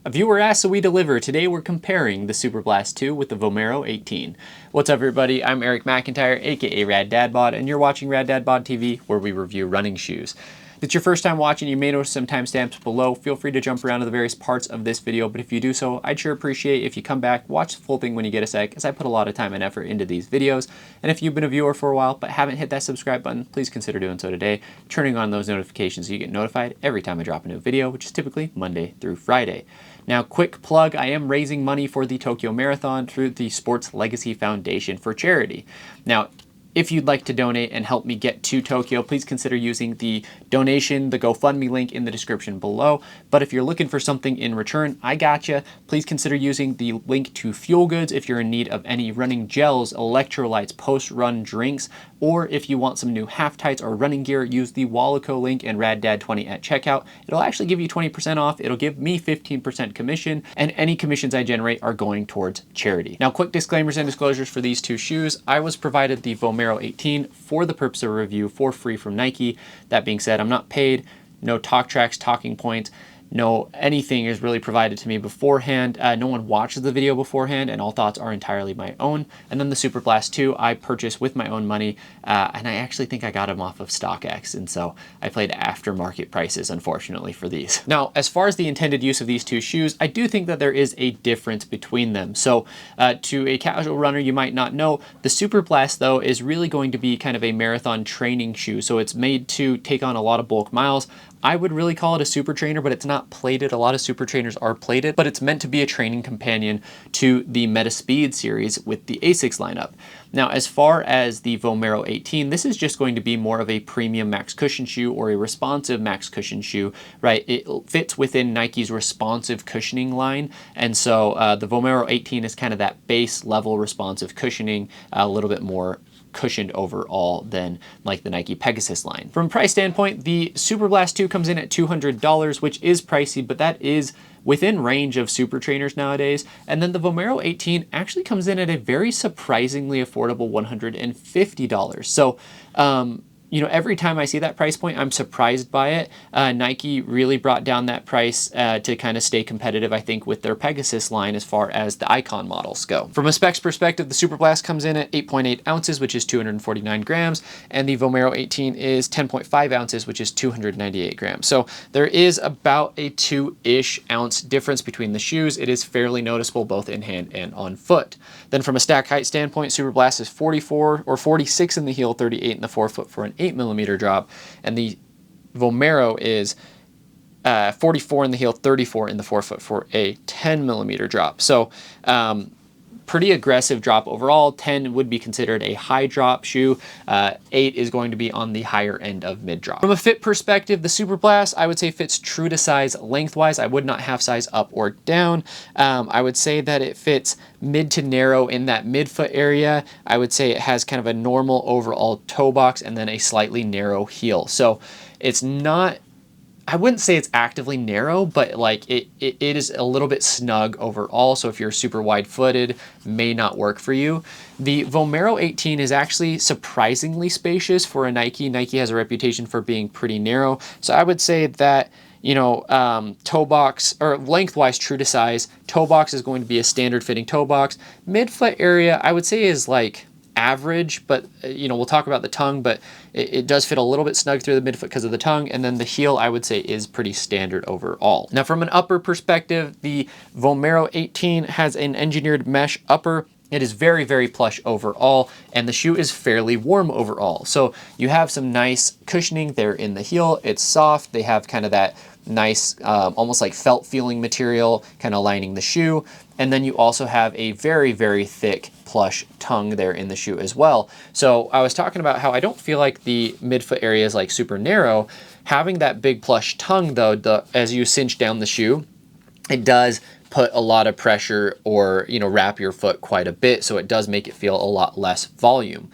A viewer asked, so we deliver. Today we're comparing the Superblast 2 with the Vomero 18. What's up everybody, I'm Eric McIntyre, aka Rad Dad Bod, and you're watching Rad Dad Bod TV, where we review running shoes. If it's your first time watching, you may notice some timestamps below. Feel free to jump around to the various parts of this video, but if you do so, I'd sure appreciate if you come back, watch the full thing when you get a sec, as I put a lot of time and effort into these videos. And if you've been a viewer for a while but haven't hit that subscribe button, please consider doing so today, turning on those notifications so you get notified every time I drop a new video, which is typically Monday through Friday. Now, quick plug, I am raising money for the Tokyo Marathon through the Sports Legacy Foundation for charity. Now, if you'd like to donate and help me get to Tokyo, please consider using the donation, the GoFundMe link in the description below. But if you're looking for something in return, I gotcha. Please consider using the link to Fuel Goods if you're in need of any running gels, electrolytes, post-run drinks, or if you want some new half tights or running gear, use the Wallaco link and RadDad20 at checkout. It'll actually give you 20% off. It'll give me 15% commission, and any commissions I generate are going towards charity. Now, quick disclaimers and disclosures for these two shoes. I was provided the Vomero 18 for the purpose of review for free from Nike. That being said, I'm not paid, no talk tracks, talking points, no anything is really provided to me beforehand. No one watches the video beforehand, and all thoughts are entirely my own. And then the Superblast 2 I purchased with my own money, and I actually think I got them off of StockX, and so I played aftermarket prices, unfortunately, for these. Now, as far as the intended use of these two shoes, I do think that there is a difference between them. So to a casual runner, you might not know, the Superblast, though, is really going to be kind of a marathon training shoe. So it's made to take on a lot of bulk miles. I would really call it a super trainer, but it's not plated. A lot of super trainers are plated, but it's meant to be a training companion to the Metaspeed series with the Asics lineup. Now, as far as the Vomero 18, this is just going to be more of a premium max cushion shoe or a responsive max cushion shoe, right? It fits within Nike's responsive cushioning line. And so the Vomero 18 is kind of that base level responsive cushioning, a little bit more cushioned overall than like the Nike Pegasus line. From a price standpoint, the Superblast 2 comes in at $200, which is pricey, but that is within range of super trainers nowadays. And then the Vomero 18 actually comes in at a very surprisingly affordable $150. So, you know, every time I see that price point, I'm surprised by it. Nike really brought down that price to kind of stay competitive, I think, with their Pegasus line as far as the Icon models go. From a specs perspective, the Superblast comes in at 8.8 ounces, which is 249 grams, and the Vomero 18 is 10.5 ounces, which is 298 grams. So there is about a 2-ish ounce difference between the shoes. It is fairly noticeable both in hand and on foot. Then from a stack height standpoint, Superblast is 44 or 46 in the heel, 38 in the forefoot for an 8mm drop, and the Vomero is 44 in the heel, 34 in the forefoot for a 10mm drop. So pretty aggressive drop overall. 10 would be considered a high drop shoe. 8 is going to be on the higher end of mid drop. From a fit perspective, the Superblast, I would say, fits true to size lengthwise. I would not half size up or down. I would say that it fits mid to narrow in that midfoot area. I would say it has kind of a normal overall toe box and then a slightly narrow heel. So it's not, I wouldn't say it's actively narrow, but like it is a little bit snug overall. So if you're super wide footed, may not work for you. The Vomero 18 is actually surprisingly spacious for a Nike. Nike has a reputation for being pretty narrow. So I would say that, you know, toe box or lengthwise true to size, toe box is going to be a standard fitting toe box. Midfoot area, I would say, is like average, but you know, we'll talk about the tongue, but it does fit a little bit snug through the midfoot because of the tongue. And then the heel, I would say, is pretty standard overall. Now, from an upper perspective, the Vomero 18 has an engineered mesh upper. It is very, very plush overall, and the shoe is fairly warm overall. So you have some nice cushioning there in the heel. It's soft. They have kind of that nice, almost like felt feeling material kind of lining the shoe. And then you also have a very, very thick plush tongue there in the shoe as well. So I was talking about how I don't feel like the midfoot area is like super narrow. Having that big plush tongue though, as you cinch down the shoe, it does put a lot of pressure or, you know, wrap your foot quite a bit. So it does make it feel a lot less volume.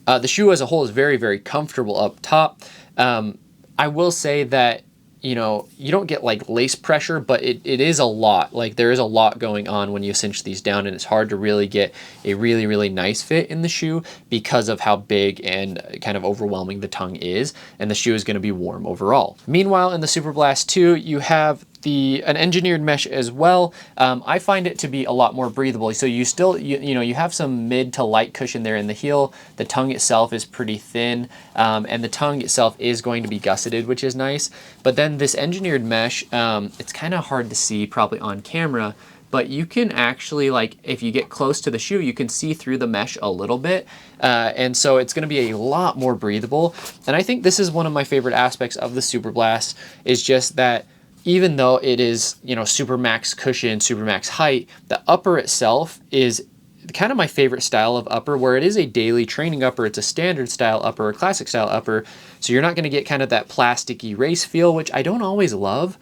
The shoe as a whole is very, very comfortable up top. I will say that, you know, you don't get like lace pressure, but it is a lot. Like there is a lot going on when you cinch these down, and it's hard to really get a really, really nice fit in the shoe because of how big and kind of overwhelming the tongue is, and the shoe is going to be warm overall. Meanwhile, in the Superblast 2, you have an engineered mesh as well. I find it to be a lot more breathable. So you still, you know, you have some mid to light cushion there in the heel. The tongue itself is pretty thin, and the tongue itself is going to be gusseted, which is nice. But then this engineered mesh, it's kind of hard to see probably on camera, but you can actually, like, if you get close to the shoe, you can see through the mesh a little bit. And so it's gonna be a lot more breathable. And I think this is one of my favorite aspects of the Superblast, is just that even though it is, you know, super max cushion, super max height, the upper itself is kind of my favorite style of upper, where it is a daily training upper. It's a standard style upper, a classic style upper. So you're not gonna get kind of that plasticky race feel, which I don't always love.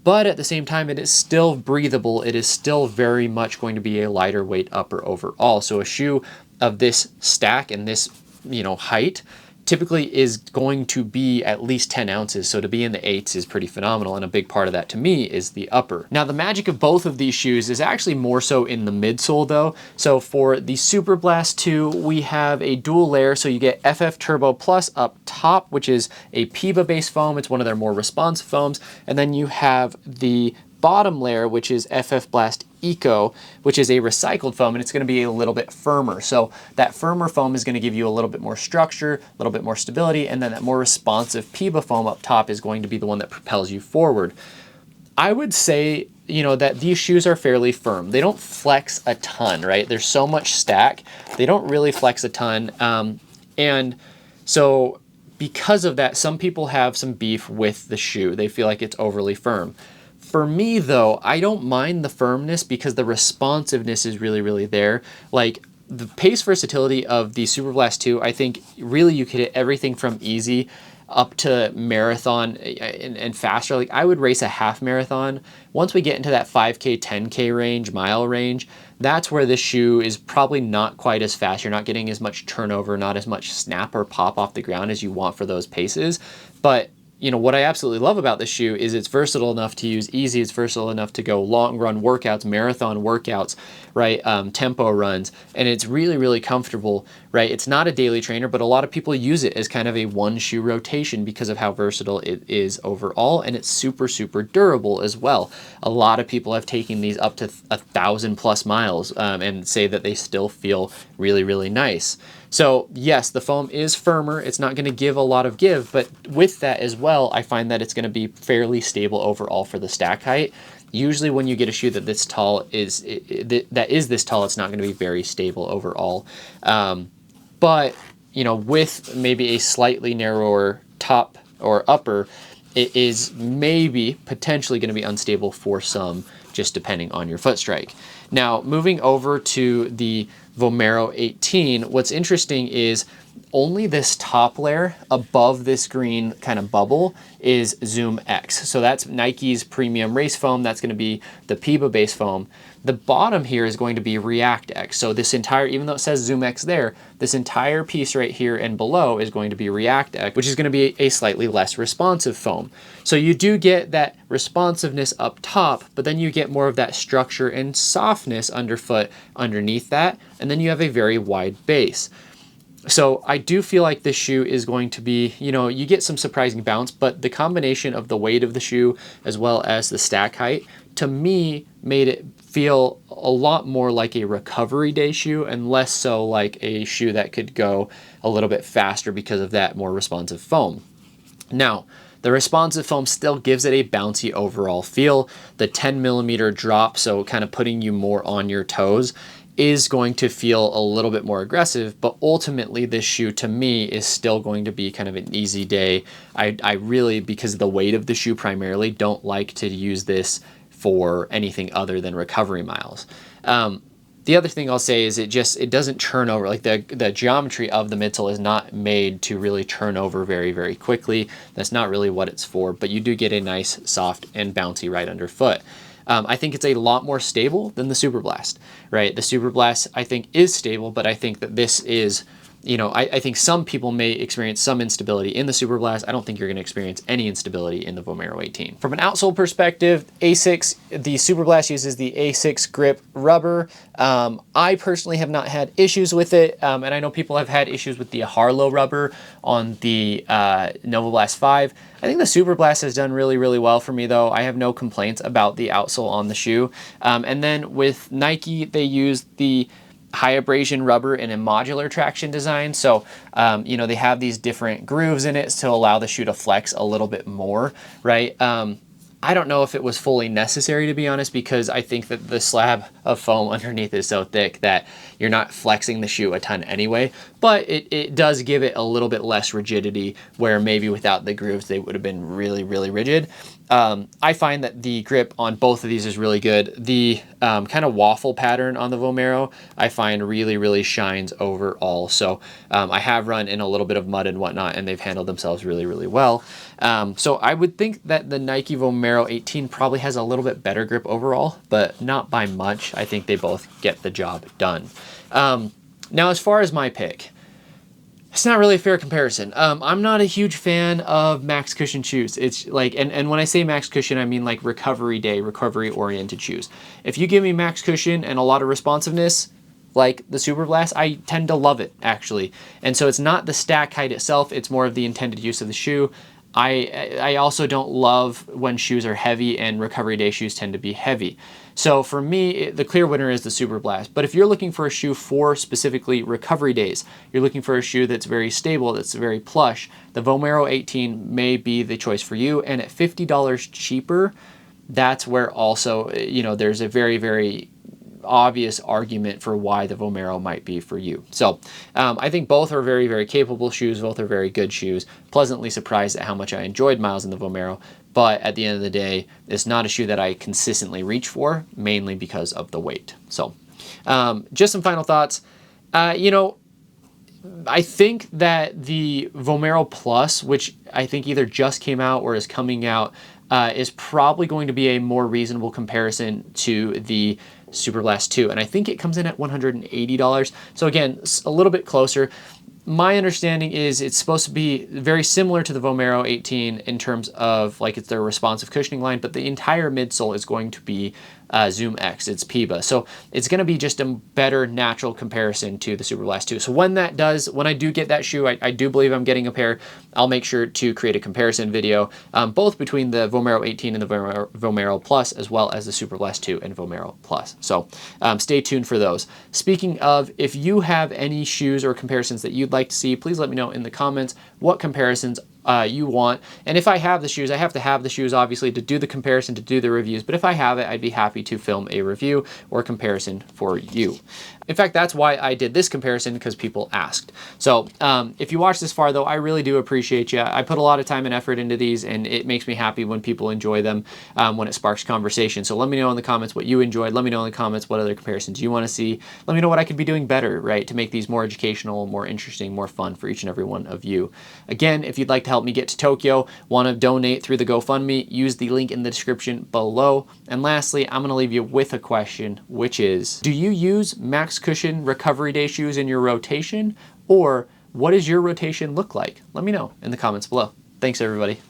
But at the same time, it is still breathable. It is still very much going to be a lighter weight upper overall. So a shoe of this stack and this, you know, height typically is going to be at least 10 ounces. So to be in the 8s is pretty phenomenal. And a big part of that to me is the upper. Now the magic of both of these shoes is actually more so in the midsole though. So for the Superblast 2, we have a dual layer. So you get FF Turbo Plus up top, which is a PEBA based foam. It's one of their more responsive foams. And then you have the bottom layer, which is FF Blast Eco, which is a recycled foam, and it's going to be a little bit firmer. So that firmer foam is going to give you a little bit more structure, a little bit more stability, and then that more responsive PEBA foam up top is going to be the one that propels you forward. I would say, you know, that these shoes are fairly firm. They don't flex a ton, right? There's so much stack. They don't really flex a ton. And so because of that, some people have some beef with the shoe. They feel like it's overly firm. For me though, I don't mind the firmness because the responsiveness is really, really there. Like the pace versatility of the Superblast 2, I think really you could hit everything from easy up to marathon and faster. Like I would race a half marathon. Once we get into that 5K, 10K range, mile range, that's where this shoe is probably not quite as fast. You're not getting as much turnover, not as much snap or pop off the ground as you want for those paces. But you know, what I absolutely love about this shoe is it's versatile enough to use easy. It's versatile enough to go long run workouts, marathon workouts, right? Tempo runs, and it's really, really comfortable, right? It's not a daily trainer, but a lot of people use it as kind of a one shoe rotation because of how versatile it is overall. And it's super, super durable as well. A lot of people have taken these up to 1,000+ miles and say that they still feel really, really nice. So yes, the foam is firmer. It's not going to give a lot of give, but with that as well, I find that it's going to be fairly stable overall for the stack height. Usually when you get a shoe that this tall is this tall, it's not going to be very stable overall. But you know, with maybe a slightly narrower top or upper, it is maybe potentially going to be unstable for some, just depending on your foot strike. Now, moving over to the Vomero 18, what's interesting is only this top layer above this green kind of bubble is Zoom X. So that's Nike's premium race foam. That's going to be the PEBA base foam. The bottom here is going to be React X. So this entire, even though it says Zoom X there, this entire piece right here and below is going to be React X, which is going to be a slightly less responsive foam. So you do get that responsiveness up top, but then you get more of that structure and softness underfoot underneath that. And then you have a very wide base. So I do feel like this shoe is going to be, you know, you get some surprising bounce, but the combination of the weight of the shoe as well as the stack height, to me, made it feel a lot more like a recovery day shoe and less so like a shoe that could go a little bit faster because of that more responsive foam. Now, the responsive foam still gives it a bouncy overall feel. The 10mm drop, so kind of putting you more on your toes, is going to feel a little bit more aggressive, but ultimately this shoe to me is still going to be kind of an easy day. I really, because of the weight of the shoe primarily, don't like to use this for anything other than recovery miles. The other thing I'll say is it doesn't turn over. Like the geometry of the midsole is not made to really turn over very, very quickly. That's not really what it's for, but you do get a nice, soft, and bouncy right underfoot. I think it's a lot more stable than the Superblast, right? The Superblast, I think, is stable, but I think that this is I think some people may experience some instability in the Superblast. I don't think you're going to experience any instability in the Vomero 18. From an outsole perspective, Asics, the Superblast uses the Asics grip rubber. I personally have not had issues with it, and I know people have had issues with the Harlow rubber on the Novablast 5. I think the Superblast has done really, really well for me, though. I have no complaints about the outsole on the shoe. And then with Nike, they use the high abrasion rubber in a modular traction design. So, they have these different grooves in it to allow the shoe to flex a little bit more, right? I don't know if it was fully necessary, to be honest, because I think that the slab of foam underneath is so thick that you're not flexing the shoe a ton anyway, but it does give it a little bit less rigidity, where maybe without the grooves, they would have been really, really rigid. I find that the grip on both of these is really good. The kind of waffle pattern on the Vomero, I find really, really shines overall. So I have run in a little bit of mud and whatnot, and they've handled themselves really, really well. So I would think that the Nike Vomero 18 probably has a little bit better grip overall, but not by much. I think they both get the job done. Now, as far as my pick, it's not really a fair comparison. I'm not a huge fan of max cushion shoes. It's like, and when I say max cushion, I mean like recovery day, recovery oriented shoes. If you give me max cushion and a lot of responsiveness, like the Superblast, I tend to love it, actually. And so it's not the stack height itself, it's more of the intended use of the shoe. I also don't love when shoes are heavy, and recovery day shoes tend to be heavy. So for me, the clear winner is the Superblast. But if you're looking for a shoe for specifically recovery days, you're looking for a shoe that's very stable, that's very plush, the Vomero 18 may be the choice for you. And at $50 cheaper, that's where also, there's a very, very obvious argument for why the Vomero might be for you. So I think both are very, very capable shoes. Both are very good shoes. Pleasantly surprised at how much I enjoyed miles in the Vomero. But at the end of the day, it's not a shoe that I consistently reach for, mainly because of the weight. So just some final thoughts. I think that the Vomero Plus, which I think either just came out or is coming out, is probably going to be a more reasonable comparison to the Superblast 2. And I think it comes in at $180. So again, a little bit closer. My understanding is it's supposed to be very similar to the Vomero 18 in terms of like it's their responsive cushioning line, but the entire midsole is going to be Zoom X, it's PIBA. So it's going to be just a better natural comparison to the Superblast 2. So when I do get that shoe, I do believe I'm getting a pair, I'll make sure to create a comparison video, both between the Vomero 18 and the Vomero Plus, as well as the Superblast 2 and Vomero Plus. So stay tuned for those. Speaking of, if you have any shoes or comparisons that you'd like to see, please let me know in the comments what comparisons you want. And if I have the shoes, I have to have the shoes obviously to do the comparison, to do the reviews, but if I have it, I'd be happy to film a review or comparison for you. In fact, that's why I did this comparison, because people asked. So if you watched this far though, I really do appreciate you. I put a lot of time and effort into these, and it makes me happy when people enjoy them, when it sparks conversation. So let me know in the comments what you enjoyed. Let me know in the comments what other comparisons you want to see. Let me know what I could be doing better, right, to make these more educational, more interesting, more fun for each and every one of you. Again, if you'd like to help me get to Tokyo, want to donate through the GoFundMe, use the link in the description below. And lastly, I'm going to leave you with a question, which is, do you use max cushion recovery day shoes in your rotation, or what does your rotation look like? Let me know in the comments below. Thanks, everybody.